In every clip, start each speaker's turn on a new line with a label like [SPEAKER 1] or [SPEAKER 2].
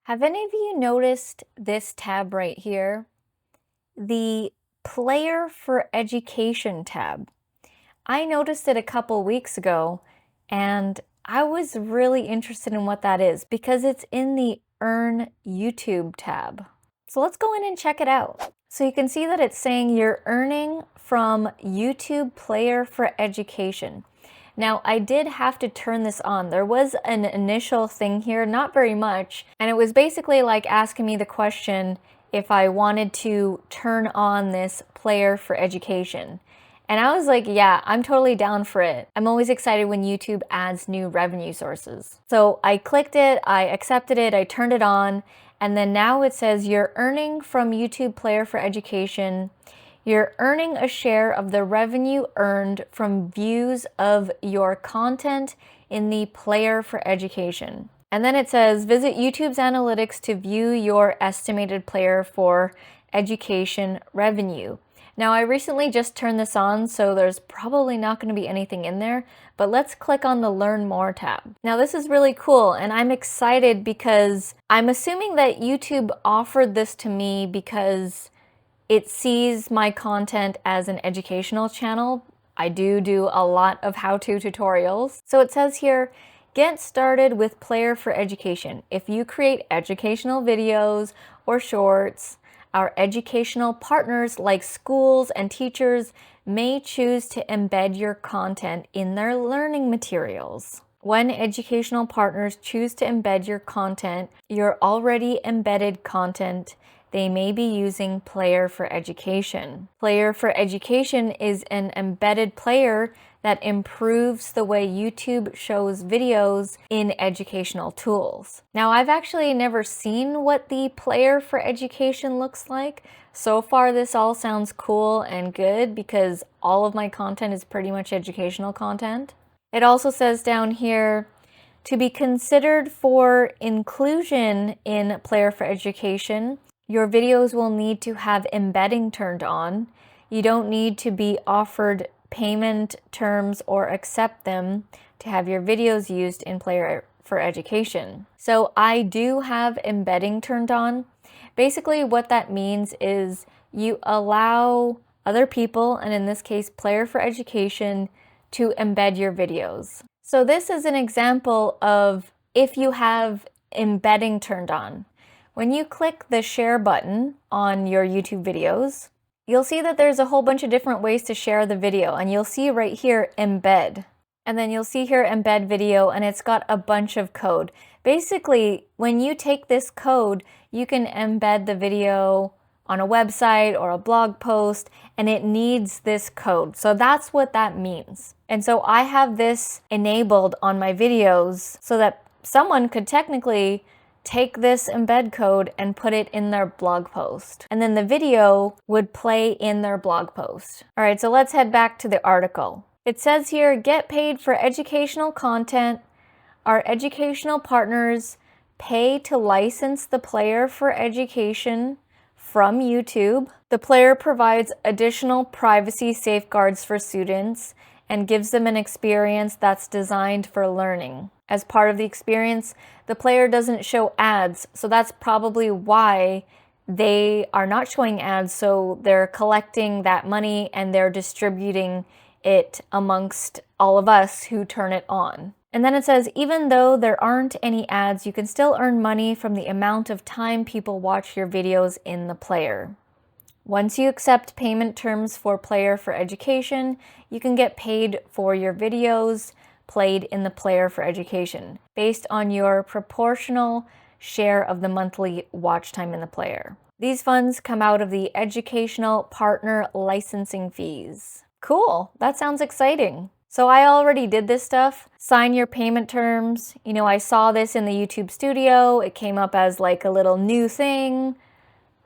[SPEAKER 1] Have any of you noticed this tab right here? The Player for Education tab. I noticed it a couple weeks ago and I was really interested in what that is because it's in the Earn YouTube tab. So let's go in and check it out. So you can see that it's saying you're earning from YouTube Player for Education. Now, I did have to turn this on. There was an initial thing here, not very much, and it was basically like asking me the question if I wanted to turn on this Player for Education. And I was like, yeah, I'm totally down for it. I'm always excited when YouTube adds new revenue sources. So I clicked it, I accepted it, I turned it on, and then now it says you're earning from YouTube Player for Education. You're earning a share of the revenue earned from views of your content in the Player for Education. And then it says, visit YouTube's analytics to view your estimated Player for Education revenue. Now, I recently just turned this on, so there's probably not going to be anything in there, but let's click on the Learn More tab. Now, this is really cool, and I'm excited because I'm assuming that YouTube offered this to me because it sees my content as an educational channel. I do a lot of how-to tutorials. So it says here, get started with Player for Education. If you create educational videos or shorts, our educational partners like schools and teachers may choose to embed your content in their learning materials. When educational partners choose to embed your content, your already embedded content, they may be using Player for Education. Player for Education is an embedded player that improves the way YouTube shows videos in educational tools. Now, I've actually never seen what the Player for Education looks like. So far, this all sounds cool and good because all of my content is pretty much educational content. It also says down here, to be considered for inclusion in Player for Education, your videos will need to have embedding turned on. You don't need to be offered payment terms or accept them to have your videos used in Player for Education. So I do have embedding turned on. Basically what that means is you allow other people, and in this case Player for Education, to embed your videos. So this is an example of if you have embedding turned on. When you click the share button on your YouTube videos, you'll see that there's a whole bunch of different ways to share the video, and you'll see right here, embed. And then you'll see here, embed video, and it's got a bunch of code. Basically, when you take this code, you can embed the video on a website or a blog post, and it needs this code. So that's what that means. And so I have this enabled on my videos so that someone could technically take this embed code and put it in their blog post. And then the video would play in their blog post. All right, so let's head back to the article. It says here, get paid for educational content. Our educational partners pay to license the Player for Education from YouTube. The Player provides additional privacy safeguards for students and gives them an experience that's designed for learning. As part of the experience, the Player doesn't show ads, so that's probably why they are not showing ads, so they're collecting that money and they're distributing it amongst all of us who turn it on. And then it says, even though there aren't any ads, you can still earn money from the amount of time people watch your videos in the Player. Once you accept payment terms for Player for Education, you can get paid for your videos played in the Player for Education, based on your proportional share of the monthly watch time in the Player. These funds come out of the educational partner licensing fees. Cool, that sounds exciting. So I already did this stuff. Sign your payment terms. You know, I saw this in the YouTube studio. It came up as like a little new thing.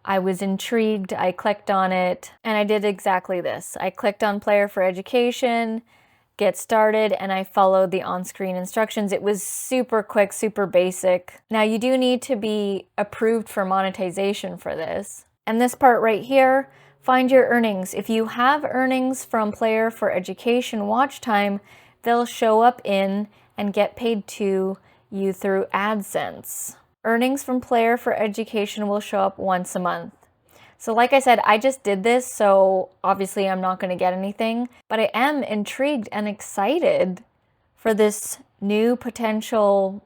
[SPEAKER 1] I was intrigued, I clicked on it, and I did exactly this. I clicked on Player for Education, get started, and I followed the on-screen instructions. It was super quick, super basic. Now you do need to be approved for monetization for this. And this part right here, find your earnings. If you have earnings from Player for Education watch time, they'll show up in and get paid to you through AdSense. Earnings from Player for Education will show up once a month. So like I said, I just did this, so obviously I'm not going to get anything, but I am intrigued and excited for this new potential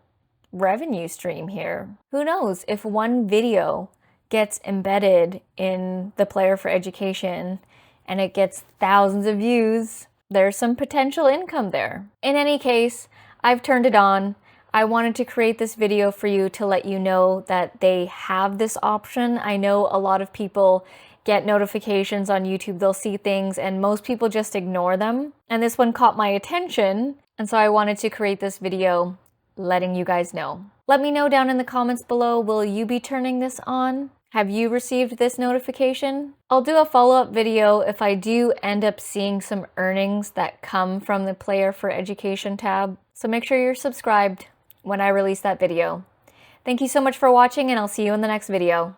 [SPEAKER 1] revenue stream here. Who knows if one video gets embedded in the Player for Education and it gets thousands of views, there's some potential income there. In any case, I've turned it on. I wanted to create this video for you to let you know that they have this option. I know a lot of people get notifications on YouTube, they'll see things and most people just ignore them. And this one caught my attention, and so I wanted to create this video letting you guys know. Let me know down in the comments below, will you be turning this on? Have you received this notification? I'll do a follow-up video if I do end up seeing some earnings that come from the Player for Education tab. So make sure you're subscribed when I release that video. Thank you so much for watching, and I'll see you in the next video.